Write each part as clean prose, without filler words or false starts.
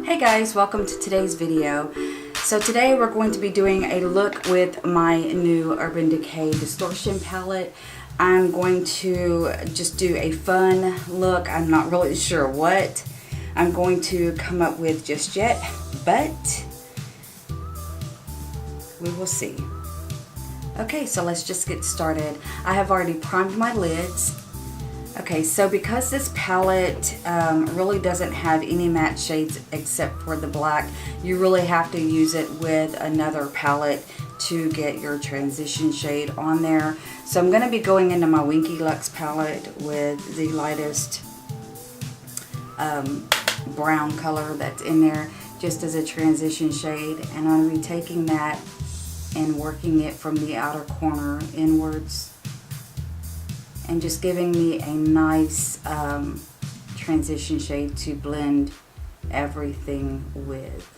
Hey guys, welcome to today's video. So today we're going to be doing a look with my new Urban Decay Distortion palette. I'm going to just do a fun look. I'm not really sure what I'm going to come up with just yet, but we will see. Okay, so let's just get started. I have already primed my lids. Okay, so because this palette really doesn't have any matte shades except for the black, you really have to use it with another palette to get your transition shade on there. So I'm going to be going into my Winky Lux palette with the lightest brown color that's in there just as a transition shade. And I'm going to be taking that and working it from the outer corner inwards, and just giving me a nice transition shade to blend everything with.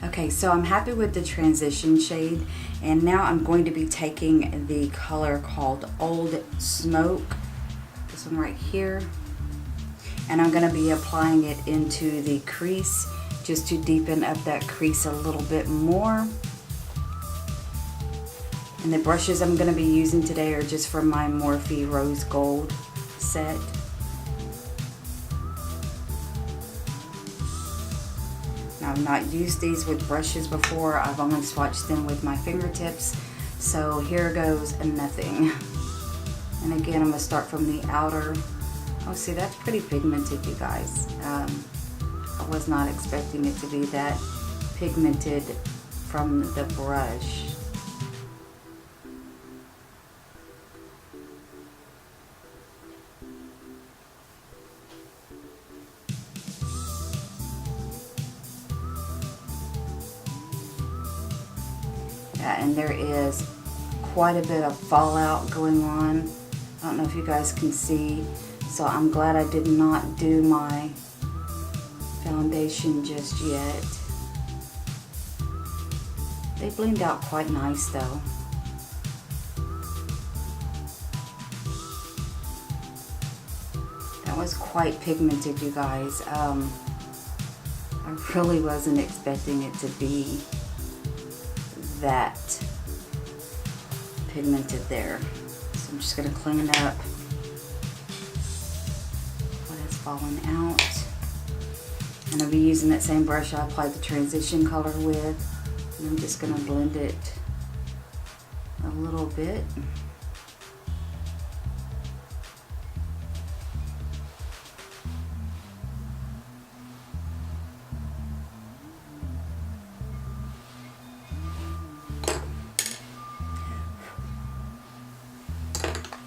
Okay, so I'm happy with the transition shade, and now I'm going to be taking the color called Old Smoke, this one right here, and I'm going to be applying it into the crease just to deepen up that crease a little bit more. And the brushes I'm going to be using today are just from my Morphe Rose Gold set. Now, I've not used these with brushes before. I've only swatched them with my fingertips. So here goes nothing. And again, I'm going to start from the outer. Oh, see, that's pretty pigmented, you guys. I was not expecting it to be that pigmented from the brush. Yeah, and there is quite a bit of fallout going on. I don't know if you guys can see. So I'm glad I did not do my foundation just yet. They blend out quite nice though. That was quite pigmented, you guys. I really wasn't expecting it to be that pigmented there. So I'm just going to clean it up. Falling out, and I'll be using that same brush I applied the transition color with, and I'm just going to blend it a little bit.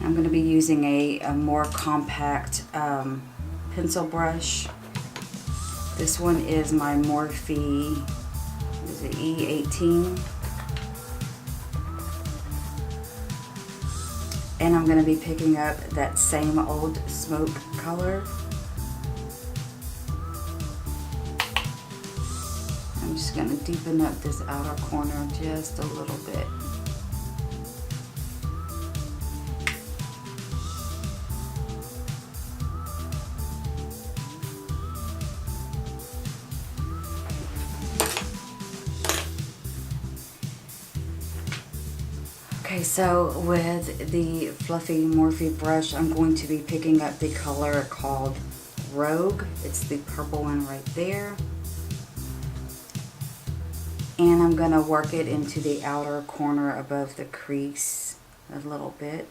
I'm going to be using a more compact pencil brush. This one is my Morphe, is it E18? And I'm going to be picking up that same Old Smoke color. I'm just going to deepen up this outer corner just a little bit. Okay, so with the fluffy Morphe brush, I'm going to be picking up the color called Rogue. It's the purple one right there. And I'm going to work it into the outer corner above the crease a little bit.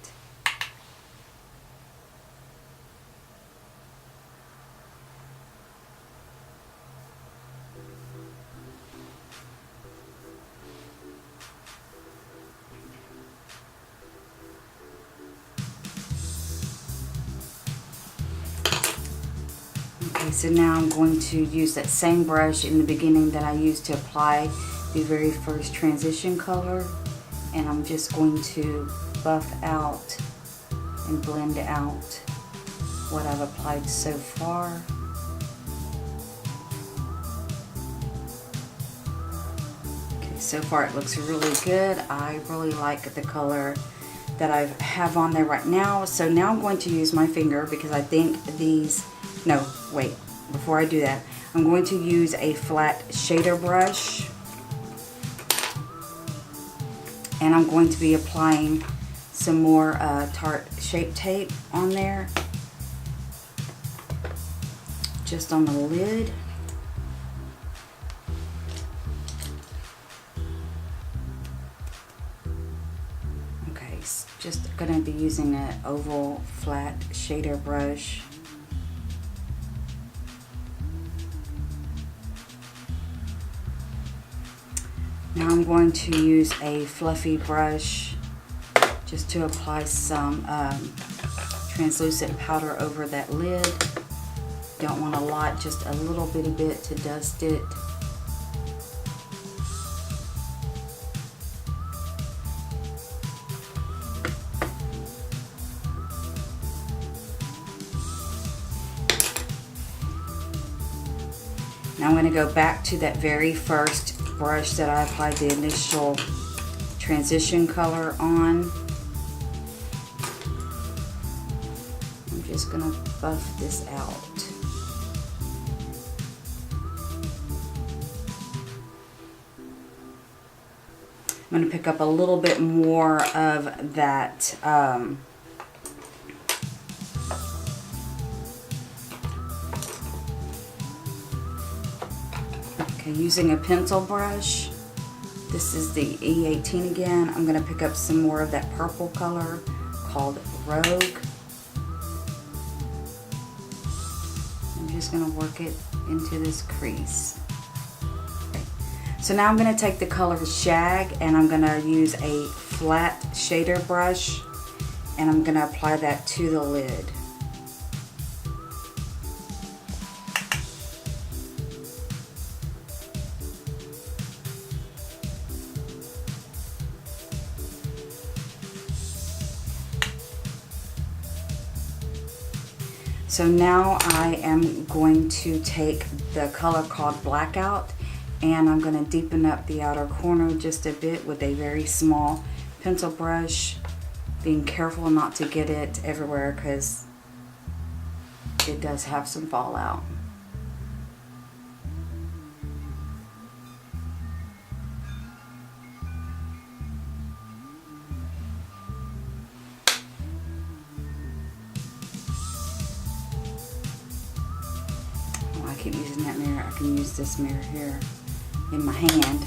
Okay, so now I'm going to use that same brush in the beginning that I used to apply the very first transition color, and I'm just going to buff out and blend out what I've applied so far. so far it looks really good. I really like the color that I have on there right now. So now I'm going to use my finger because I think these, no, wait, before I do that, I'm going to use a flat shader brush. And I'm going to be applying some more Tarte Shape Tape on there. Just on the lid. Okay, just gonna be using an oval flat shader brush. Now I'm going to use a fluffy brush just to apply some translucent powder over that lid. Don't want a lot, just a little bitty bit to dust it. Now I'm going to go back to that very first brush that I applied the initial transition color on. I'm just going to buff this out. I'm going to pick up a little bit more of that using a pencil brush. This is the E18 again. I'm going to pick up some more of that purple color called Rogue. I'm just going to work it into this crease. Okay. So now I'm going to take the color Shag and I'm going to use a flat shader brush and I'm going to apply that to the lid. So now I am going to take the color called Blackout and I'm going to deepen up the outer corner just a bit with a very small pencil brush, being careful not to get it everywhere because it does have some fallout. I keep using that mirror. I can use this mirror here in my hand.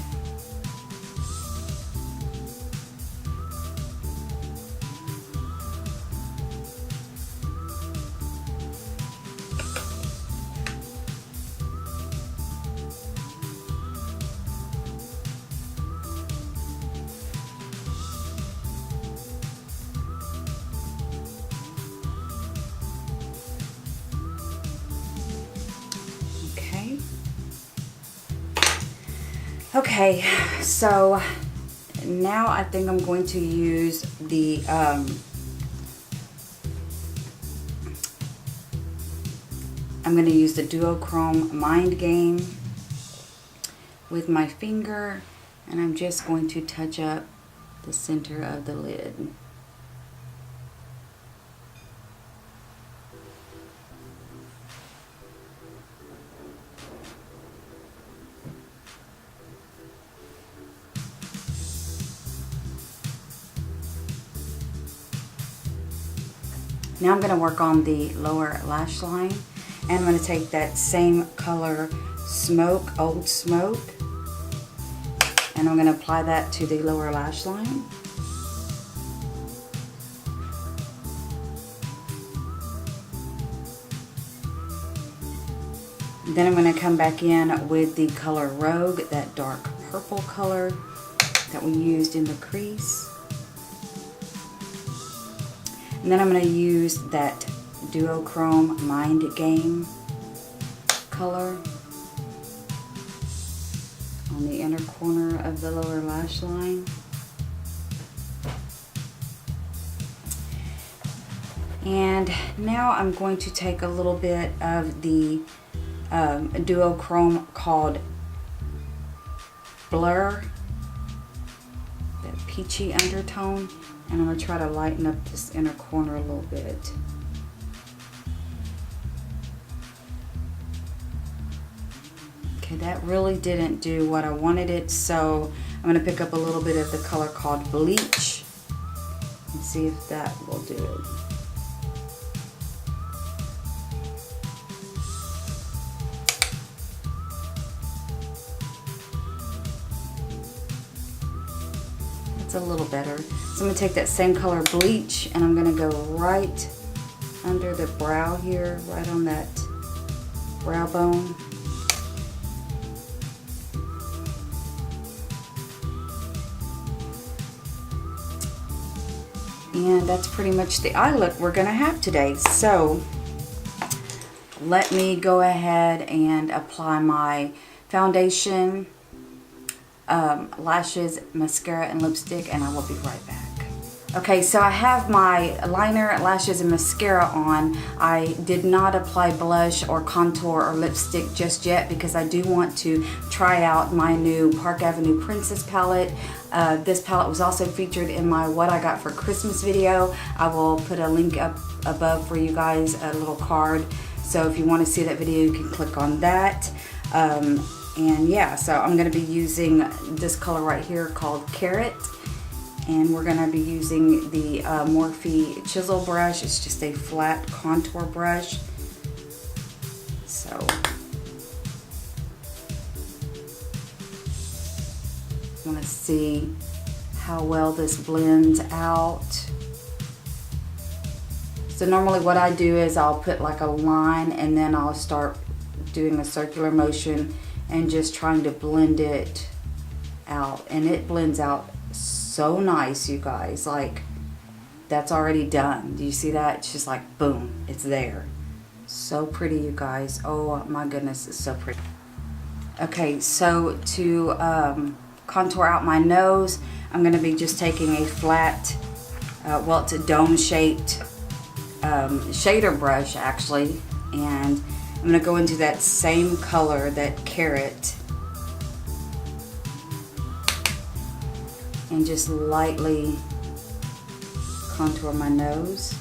Okay, so now I think I'm going to use the I'm going to use the duochrome Mind Game with my finger, and I'm just going to touch up the center of the lid. Now I'm going to work on the lower lash line, and I'm going to take that same color Old Smoke, and I'm going to apply that to the lower lash line. Then I'm going to come back in with the color Rogue, that dark purple color that we used in the crease. And then I'm going to use that duochrome Mind Game color on the inner corner of the lower lash line. And now I'm going to take a little bit of the duochrome called Blur, that peachy undertone. And I'm going to try to lighten up this inner corner a little bit. Okay, that really didn't do what I wanted it, so I'm going to pick up a little bit of the color called Bleach and see if that will do it. That's a little better. So I'm going to take that same color Bleach and I'm going to go right under the brow here, right on that brow bone. And that's pretty much the eye look we're going to have today. So let me go ahead and apply my foundation, lashes, mascara, and lipstick, and I will be right back. Okay, so I have my liner, lashes, and mascara on. I did not apply blush or contour or lipstick just yet because I do want to try out my new Park Avenue Princess palette. This palette was also featured in my What I Got for Christmas video. I will put a link up above for you guys, a little card. So if you want to see that video, you can click on that. And yeah, so I'm going to be using this color right here called Carrot. And we're going to be using the Morphe chisel brush. It's just a flat contour brush. So I want to see how well this blends out. So normally what I do is I'll put like a line and then I'll start doing a circular motion and just trying to blend it out. And it blends out so nice, you guys. Like, that's already done. Do you see that? It's just like boom, it's there. So pretty, you guys. Oh my goodness, it's so pretty. Okay, so to contour out my nose, I'm going to be just taking a flat, well, it's a dome shaped shader brush actually, and I'm going to go into that same color, that Carrot, and just lightly contour my nose.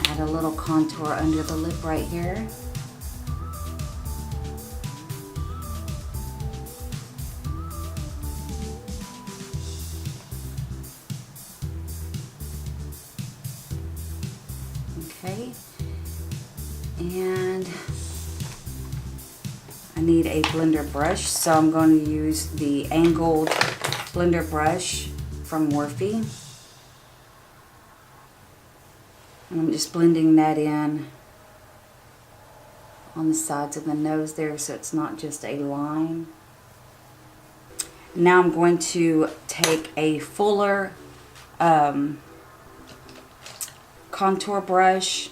Add a little contour under the lip right here. Okay, and I need a blender brush, so I'm going to use the angled blender brush from Morphe. And I'm just blending that in on the sides of the nose there so it's not just a line. Now I'm going to take a fuller contour brush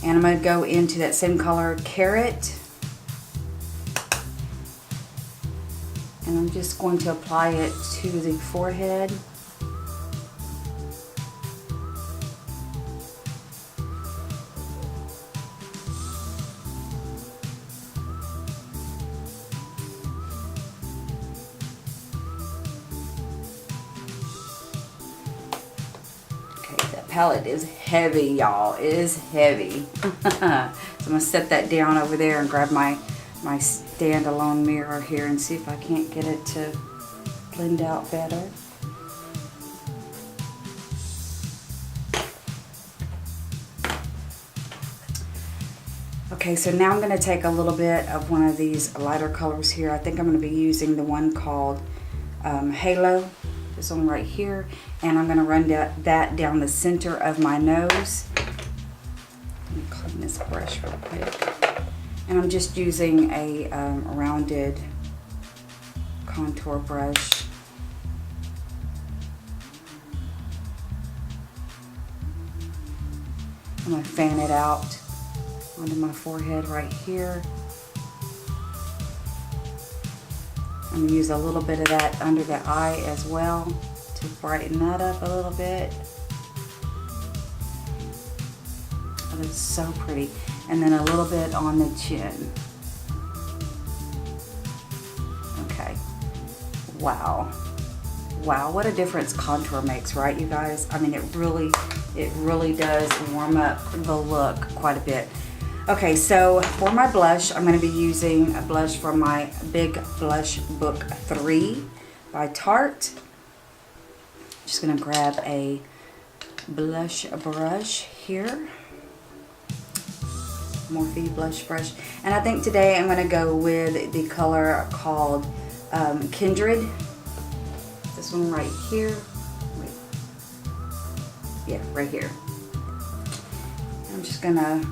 and I'm going to go into that same color, Carrot. And I'm just going to apply it to the forehead. Okay, that palette is heavy, y'all. It is heavy. So I'm going to set that down over there and grab my standalone mirror here and see if I can't get it to blend out better. Okay, so now I'm going to take a little bit of one of these lighter colors here. I think I'm going to be using the one called Halo, this one right here, and I'm going to run that down the center of my nose. Let me clean this brush real quick. And I'm just using a rounded contour brush. I'm going to fan it out onto my forehead right here. I'm going to use a little bit of that under the eye as well to brighten that up a little bit. Oh, that's so pretty. And then a little bit on the chin. Wow. Wow, what a difference contour makes, right, you guys? I mean, it really does warm up the look quite a bit. Okay, so for my blush, I'm going to be using a blush from my Big Blush Book 3 by Tarte. Just going to grab a blush brush here. Morphe blush brush. And I think today I'm going to go with the color called Kindred. This one right here. Wait. Yeah, right here. I'm just going to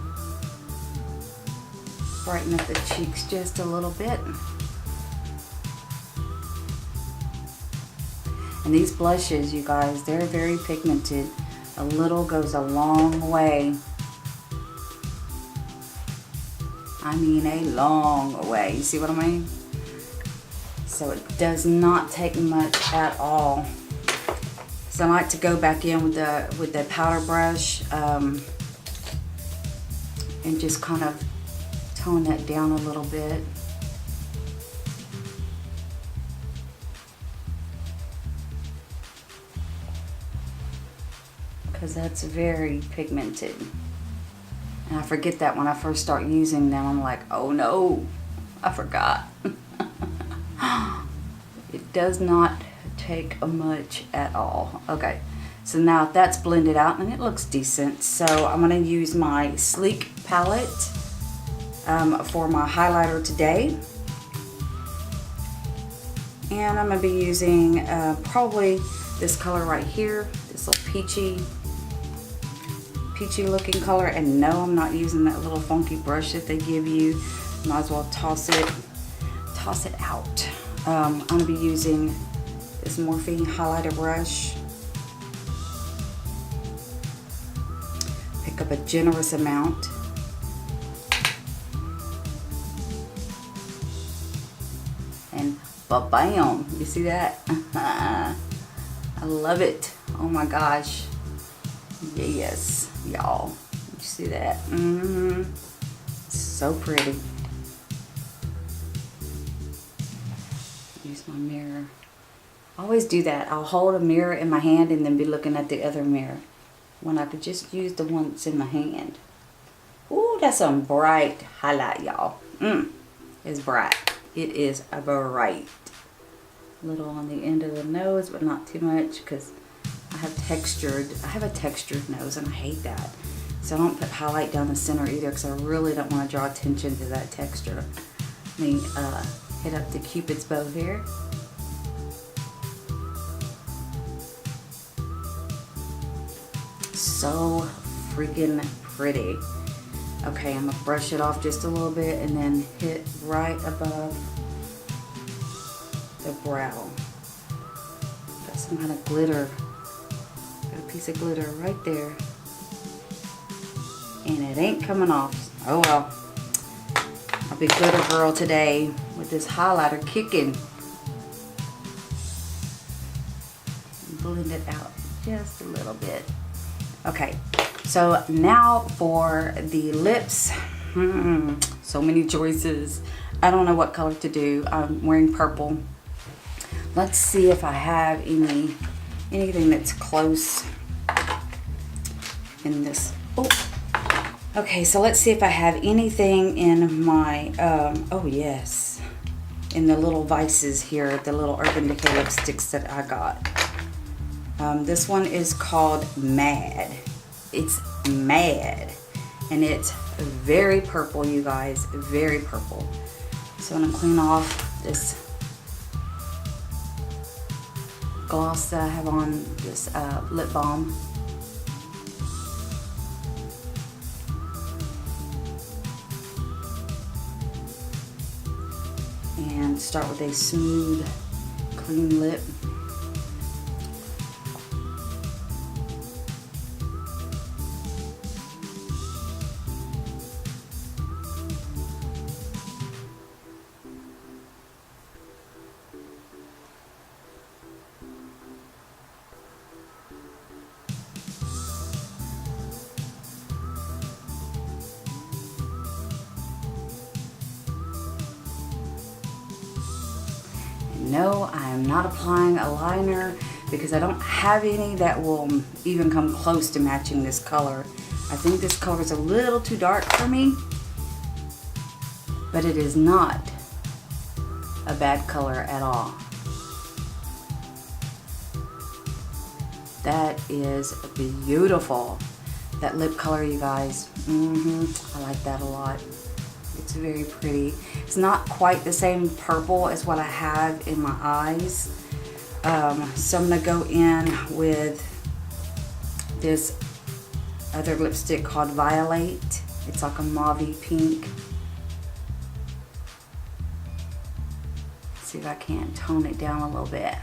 brighten up the cheeks just a little bit. And these blushes, you guys, they're very pigmented. A little goes a long way. I mean a long way. You see what I mean? So it does not take much at all. So I like to go back in with the powder brush and just kind of tone that down a little bit. Because that's very pigmented. And I forget that when I first start using them, I'm like, oh no, I forgot. It does not take much at all. Okay, so now that's blended out and it looks decent. So I'm going to use my Sleek palette for my highlighter today. And I'm going to be using probably this color right here, this little peachy looking color. And no, I'm not using that little funky brush that they give you. Might as well toss it out. I'm going to be using this Morphe highlighter brush. Pick up a generous amount. And ba-bam! You see that? I love it. Oh my gosh. Yes, y'all. You see that? So pretty. Use my mirror. I always do that. I'll hold a mirror in my hand and then be looking at the other mirror when I could just use the one that's in my hand. Ooh, that's some bright highlight, y'all. It's bright. It is bright. A little on the end of the nose, but not too much because I have a textured nose and I hate that. So I don't put highlight down the center either because I really don't want to draw attention to that texture. Let me hit up the Cupid's bow here. So freaking pretty. Okay, I'm gonna brush it off just a little bit and then hit right above the brow. Got some kind of glitter. Got a piece of glitter right there. And it ain't coming off. Oh well. I'll be glitter girl today with this highlighter kicking. Blend it out just a little bit. Okay, so now for the lips. So many choices. I don't know what color to do. I'm wearing purple. Let's see if I have anything that's close in this. Oh, okay. So let's see if I have anything in my. Oh yes, in the little vices here, the little Urban Decay lipsticks that I got. This one is called Mad. It's Mad. And it's very purple, you guys. Very purple. So I'm going to clean off this gloss that I have on, this lip balm. And start with a smooth, clean lip. No, I am not applying a liner because I don't have any that will even come close to matching this color. I think this color is a little too dark for me, but it is not a bad color at all. That is beautiful. That lip color, you guys. I like that a lot. It's very pretty. It's not quite the same purple as what I have in my eyes. So I'm gonna go in with this other lipstick called Violate. It's like a mauve pink. See if I can't tone it down a little bit.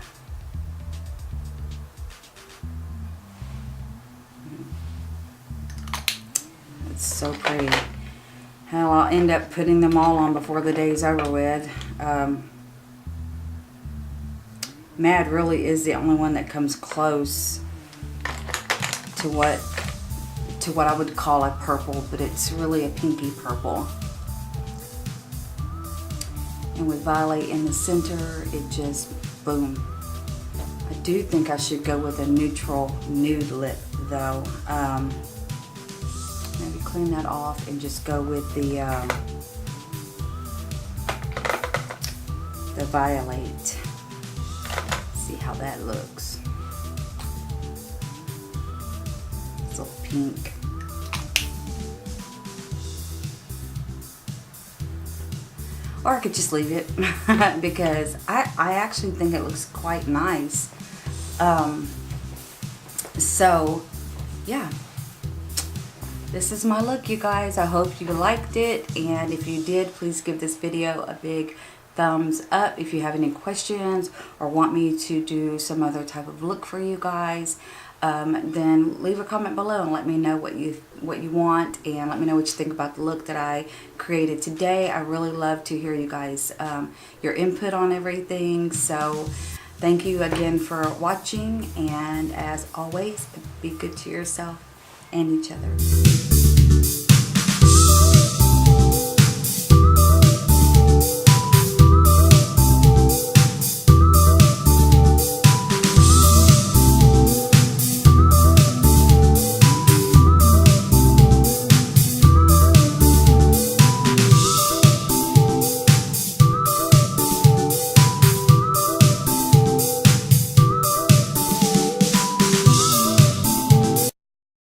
It's so pretty. Hell, I'll end up putting them all on before the day's over with. Mad really is the only one that comes close to what I would call a purple, but it's really a pinky purple. And with Violet in the center, it just, boom. I do think I should go with a neutral nude lip though. Maybe clean that off and just go with the Violet. See how that looks. It's a little pink. Or I could just leave it because I actually think it looks quite nice. So yeah, this is my look, you guys. I hope you liked it, and if you did, please give this video a big thumbs up. If you have any questions or want me to do some other type of look for you guys, then leave a comment below and let me know what you want, and let me know what you think about the look that I created today. I really love to hear you guys, your input on everything. So thank you again for watching, and as always, be good to yourself and each other.